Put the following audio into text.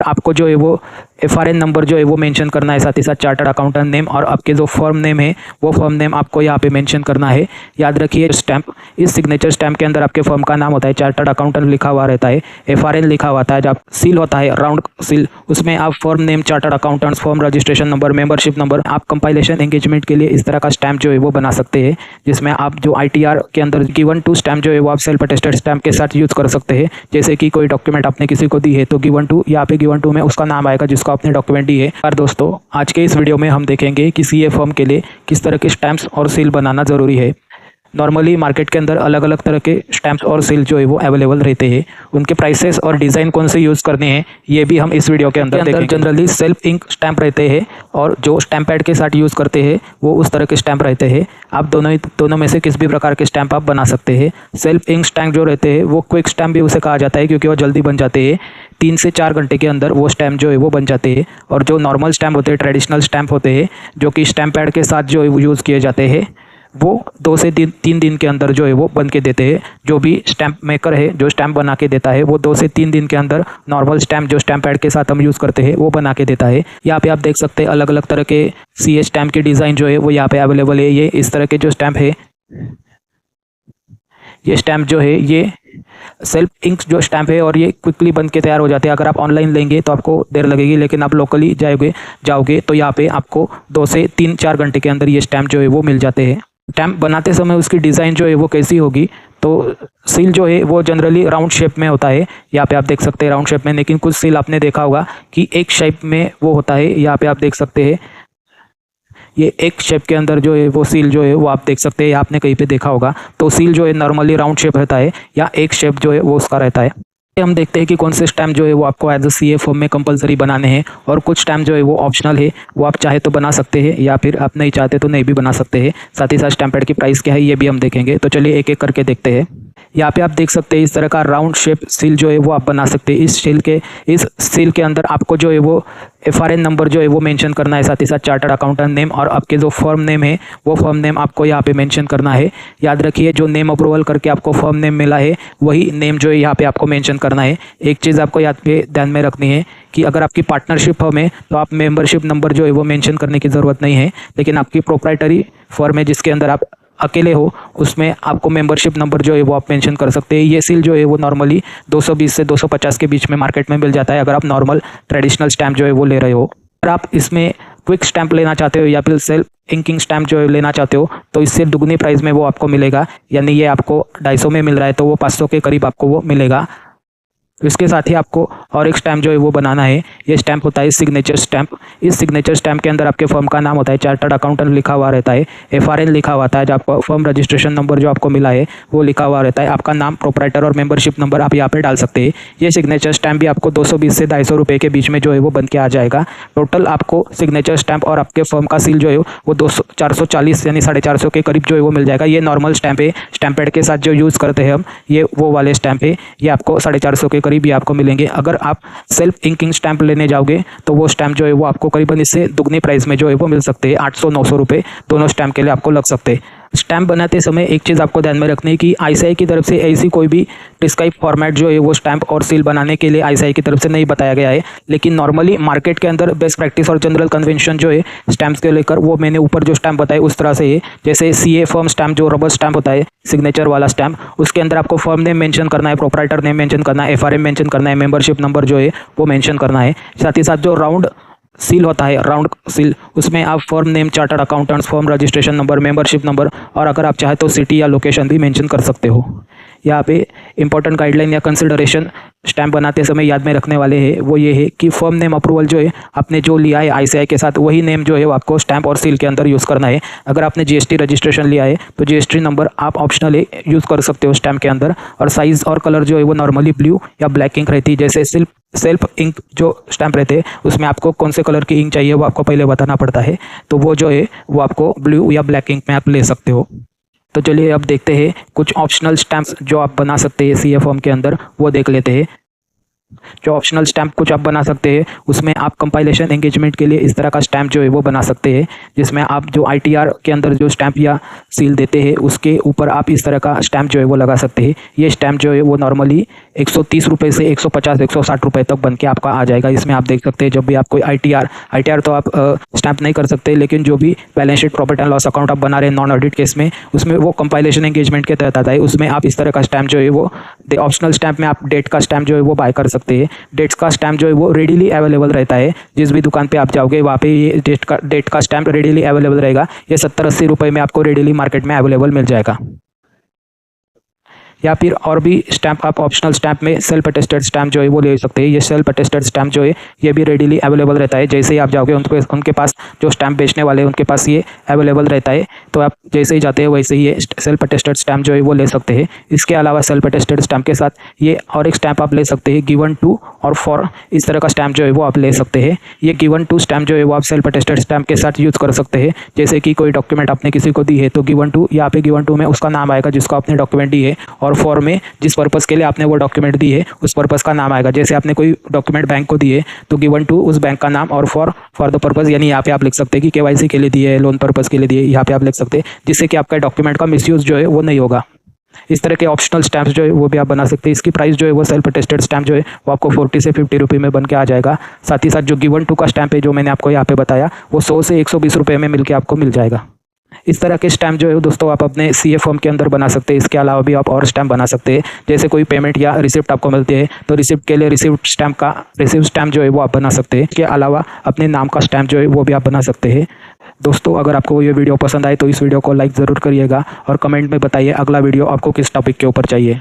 आपको जो है वो FRN नंबर जो है वो मेंशन करना है, साथ ही साथ चार्टर्ड अकाउंटेंट नेम और आपके जो फर्म नेम है वो फर्म नेम आपको यहाँ पे मेंशन करना है। याद रखिए स्टैंप, इस सिग्नेचर स्टैंप के अंदर आपके फर्म का नाम होता है, चार्टर्ड अकाउंटेंट लिखा हुआ रहता है, FRN लिखा हुआ था, जब सील होता है राउंड सील उसमें आप firm name, chartered accountants, firm registration number, membership number, आप कंपाइलेशन एंगेजमेंट के लिए इस तरह का स्टैंप जो है वो बना सकते हैं, जिसमें आप जो ITR के अंदर गिवन टू स्टैंप जो है वो आप सेल्फ अटेस्टेड स्टैंप के साथ यूज कर सकते हैं। जैसे कि कोई डॉक्यूमेंट आपने किसी को दी है तो गिवन टू, यहाँ पे गिवन टू में उसका नाम आएगा जिसको आपने डॉक्यूमेंट दी है। और दोस्तों आज के इस वीडियो में हम देखेंगे कि CA फर्म के लिए किस तरह के स्टैंप्स और सील बनाना ज़रूरी है। नॉर्मली मार्केट के अंदर अलग अलग तरह के स्टैंप्स और सील जो है वो अवेलेबल रहते हैं, उनके प्राइसेस और डिज़ाइन कौन से यूज़ करने हैं ये भी हम इस वीडियो के अंदर देखेंगे। जनरली सेल्फ इंक स्टैंप रहते हैं और जो स्टैंप पैड के साथ यूज़ करते हैं वो उस तरह के स्टैंप रहते हैं। आप दोनों में से किसी भी प्रकार के स्टैंप आप बना सकते हैं। सेल्फ इंक स्टैंप जो रहते हैं वो क्विक स्टैंप भी उसे कहा जाता है, क्योंकि वो जल्दी बन जाते हैं, 3 से 4 घंटे के अंदर वो स्टैंप जो है वो बन जाते हैं। और जो नॉर्मल स्टैंप होते हैं, ट्रेडिशनल स्टैंप होते हैं जो कि स्टैंप पैड के साथ जो यूज़ किए जाते हैं, वो 2 से 3 दिन के अंदर जो है वो बन के देते हैं। जो भी स्टैंप मेकर है जो स्टैंप बना के देता है वो 2 से 3 दिन के अंदर नॉर्मल स्टैंप जो स्टैंप पैड के साथ हम यूज़ करते हैं वो बना के देता है। यहाँ पे आप देख सकते हैं अलग अलग तरह के CA स्टैंप के डिज़ाइन जो है वो यहाँ पे अवेलेबल है। ये इस तरह के जो स्टैंप है, ये स्टैंप जो है ये सेल्फ इंक जो स्टैंप है और ये क्विकली बन के तैयार हो जाते हैं। अगर आप ऑनलाइन लेंगे तो आपको देर लगेगी, लेकिन आप लोकली जाओगे तो यहाँ पे आपको 2 से 3-4 घंटे के अंदर ये स्टैंप जो है वो मिल जाते हैं। स्टैंप बनाते समय उसकी डिज़ाइन जो है वो कैसी होगी, तो सील जो है वो जनरली राउंड शेप में होता है। यहाँ पे आप देख सकते हैं राउंड शेप में, लेकिन कुछ सील आपने देखा होगा कि एक शेप में वो होता है। यहाँ पे आप देख सकते हैं ये एक शेप के अंदर जो है वो सील जो है वो आप देख सकते हैं, आपने कहीं पे देखा होगा। तो सील जो है नॉर्मली राउंड शेप रहता है या एक शेप जो है वो उसका रहता है। हम देखते हैं कि कौन से स्टैम्प जो है वो आपको एज अ CA फॉर्म में कंपलसरी बनाने हैं और कुछ स्टैम्प जो है वो ऑप्शनल है, वो आप चाहे तो बना सकते हैं या फिर आप नहीं चाहते तो नहीं भी बना सकते हैं। साथ ही साथ स्टैंप पैड की प्राइस क्या है ये भी हम देखेंगे। तो चलिए एक एक करके देखते हैं। यहाँ पे आप देख सकते हैं इस तरह का राउंड शेप सील जो है वो आप बना सकते हैं। इस सील के अंदर आपको जो है वो FRN नंबर जो है वो मेंशन करना है, साथ ही साथ चार्टर्ड अकाउंटेंट नेम और आपके जो फर्म नेम है वो फर्म नेम आपको यहाँ पे मेंशन करना है। याद रखिए जो नेम अप्रूवल करके आपको फर्म नेम मिला है वही नेम जो है यहाँ पे आपको मेंशन करना है। एक चीज़ आपको ध्यान में रखनी है कि अगर आपकी पार्टनरशिप फर्म है तो आप मेंबरशिप नंबर जो है वो मेंशन करने की ज़रूरत नहीं है, लेकिन आपकी प्रोप्राइटरी फर्म है जिसके अंदर आप अकेले हो उसमें आपको मेंबरशिप नंबर जो है वो आप मेंशन कर सकते हैं। ये सील जो है वो नॉर्मली 220 से 250 के बीच में मार्केट में मिल जाता है अगर आप नॉर्मल ट्रेडिशनल स्टैंप जो है वो ले रहे हो। अगर आप इसमें क्विक स्टैंप लेना चाहते हो या फिर सेल्फ इंकिंग स्टैंप जो है लेना चाहते हो तो इससे दुगनी प्राइस में वो आपको मिलेगा, यानी ये आपको 250 में मिल रहा है तो वो 500 के करीब आपको वो मिलेगा। इसके साथ ही आपको और एक स्टैंप जो है वो बनाना है। ये स्टैंप होता है सिग्नेचर स्टैंप। इस सिग्नेचर स्टैंप के अंदर आपके फर्म का नाम होता है, चार्टर्ड अकाउंटेंट लिखा हुआ रहता है, FRN लिखा हुआ था, जब आपको फर्म रजिस्ट्रेशन नंबर जो आपको मिला है वो लिखा हुआ रहता है, आपका नाम, प्रोप्राइटर और मेंबरशिप नंबर आप यहाँ पे डाल सकते हैं। ये सिग्नेचर स्टैंप भी आपको 220 से 250 रुपये के बीच में जो है वो बन के आ जाएगा। टोटल आपको सिग्नेचर स्टैंप और आपके फर्म का सील जो है वो 440 यानी 450 के करीब जो है वो मिल जाएगा। ये नॉर्मल स्टैंप है, स्टैंप पैड के साथ जो यूज़ करते हैं हम, ये वो वाले स्टैंप है, ये आपको 450 के करीब ये आपको मिलेंगे। अगर आप सेल्फ इंकिंग स्टैंप लेने जाओगे तो वो स्टैंप जो है वो आपको करीबन इससे दुगनी प्राइस में जो है वो मिल सकते हैं। 800-900 रुपये दोनों स्टैंप के लिए आपको लग सकते हैं। स्टैंप बनाते समय एक चीज़ आपको ध्यान में रखनी है कि ICAI की तरफ से ऐसी कोई भी डिस्क्राइब फॉर्मेट जो है वो स्टैंप और सील बनाने के लिए ICAI की तरफ से नहीं बताया गया है, लेकिन नॉर्मली मार्केट के अंदर बेस्ट प्रैक्टिस और जनरल कन्वेंशन जो है स्टैंप्स के लेकर वो मैंने ऊपर जो स्टैंप बताए उस तरह से है। जैसे CA फर्म स्टैंप जो रबर स्टैंप होता है, सिग्नेचर वाला स्टैंप, उसके अंदर आपको फर्म नेम मेंशन करना है, प्रोप्राइटर नेम मेंशन करना है, FRN मेंशन करना है, मेंबरशिप नंबर जो है वो मेंशन करना है। साथ ही साथ जो राउंड सील होता है, राउंड सील, उसमें आप firm name, chartered accountants, firm registration number, membership number और अगर आप चाहे तो सिटी या लोकेशन भी मेंशन कर सकते हो। यहाँ पे इंपॉर्टेंट गाइडलाइन या कंसिडरेशन स्टैंप बनाते समय याद में रखने वाले हैं वो ये है कि फर्म नेम अप्रूवल जो है आपने जो लिया है ICAI के साथ वही नेम जो है वो आपको स्टैंप और सील के अंदर यूज़ करना है। अगर आपने GST रजिस्ट्रेशन लिया है तो GST नंबर आप ऑप्शनली यूज़ कर सकते हो स्टैंप के अंदर। और साइज़ और कलर जो है वो नॉर्मली ब्लू या ब्लैक इंक रहती है। जैसे सेल्फ इंक जो स्टैंप रहते हैं उसमें आपको कौन से कलर की इंक चाहिए वो आपको पहले बताना पड़ता है, तो वो जो है वो आपको ब्लू या ब्लैक इंक में आप ले सकते हो। तो चलिए अब देखते हैं कुछ ऑप्शनल स्टैम्प्स जो आप बना सकते हैं CA फॉर्म के अंदर, वो देख लेते हैं। जो ऑप्शनल स्टैम्प कुछ आप बना सकते हैं, उसमें आप कंपाइलेशन एंगेजमेंट के लिए इस तरह का स्टैम्प जो है वो बना सकते हैं, जिसमें आप जो ITR के अंदर जो स्टैम्प या सील देते हैं उसके ऊपर आप इस तरह का स्टैम्प जो है वो लगा सकते हैं। ये स्टैम्प जो है वो नॉर्मली 130 रुपये से 150 160 रुपये तक बन के आपका आ जाएगा। इसमें आप देख सकते हैं जब भी आप कोई ITR तो आप स्टैम्प नहीं कर सकते, लेकिन जो भी balance sheet profit and loss account आप बना रहे हैं नॉन ऑडिट केस में, उसमें वो कंपाइलेशन एंगेजमेंट के तहत आता है। उसमें आप इस तरह का स्टैम्प जो है वो ऑप्शनल स्टैम्प में आप डेट का स्टैम्प जो है वो बाय कर सकते हैं। डेट्स का स्टैम्प जो है वो रेडीली अवेलेबल रहता है। जिस भी दुकान पे आप जाओगे वहाँ पे ये डेट का स्टैम्प रेडीली अवेलेबल रहेगा। ये 70-80 रुपये में आपको रेडीली मार्केट में अवेलेबल मिल जाएगा। या फिर और भी स्टैम्प आप ऑप्शनल स्टैम्प में सेल्फ अटेस्टेड स्टैम्प जो है वो ले सकते हैं। ये सेल्फ अटेस्टेड स्टैम्प जो है ये भी रेडीली अवेलेबल रहता है। जैसे ही आप जाओगे उनके पास जो स्टैम्प बेचने वाले हैं उनके पास ये अवेलेबल रहता है, तो आप जैसे ही जाते हैं वैसे ही ये सेल्फ अटेस्टेड स्टैम्प जो है वो ले सकते हैं। इसके अलावा सेल्फ अटेस्टेड स्टैम्प के साथ ये और एक स्टैम्प आप ले सकते हैं, गिवन टू और फॉर, इस तरह का स्टैम्प जो है वो आप ले सकते हैं। ये गिवन टू स्टैम्प जो है वो आप सेल्फ अटेस्टेड स्टैम्प के साथ यूज़ कर सकते हैं। जैसे कि कोई डॉक्यूमेंट आपने किसी को दी है तो गिवन टू, यहाँ पे गिवन टू में उसका नाम आएगा जिसको आपने डॉक्यूमेंट दी है, और फॉर में जिस पर्पस के लिए आपने वो डॉक्यूमेंट दी है उस पर्पस का नाम आएगा। जैसे आपने कोई डॉक्यूमेंट बैंक को दिए तो गिवन टू उस बैंक का नाम, और फॉर द पर्पस, यानी यहाँ पे आप लिख सकते हैं कि KYC के लिए दिए, लोन पर्पस के लिए दिए, यहाँ पे आप लिख सकते हैं, जिससे कि आपका डॉक्यूमेंट का मिसयूज जो है वो नहीं होगा। इस तरह के ऑप्शनल स्टैम्प्स जो है वो भी आप बना सकते हैं। इसकी प्राइस जो है वो सेल्फ अटेस्टेड स्टैम्प जो है वो आपको 40 से 50 रुपये में बन के आ जाएगा। साथ ही साथ जो गिवन टू का स्टैम्प है जो मैंने आपको यहाँ पे बताया वो 100 से 120 रुपये में मिल के आपको मिल जाएगा। इस तरह के स्टैम्प जो है दोस्तों आप अपने CA फॉर्म के अंदर बना सकते हैं। इसके अलावा भी आप और स्टैम्प बना सकते हैं। जैसे कोई पेमेंट या रिसिप्ट आपको मिलती है तो रिसिप्ट के लिए रिसिप्ट स्टैम्प जो है वो आप बना सकते हैं। इसके अलावा अपने नाम का स्टैम्प जो है वो भी आप बना सकते हैं। दोस्तों अगर आपको ये वीडियो पसंद आए तो इस वीडियो को लाइक ज़रूर करिएगा और कमेंट में बताइए अगला वीडियो आपको किस टॉपिक के ऊपर चाहिए।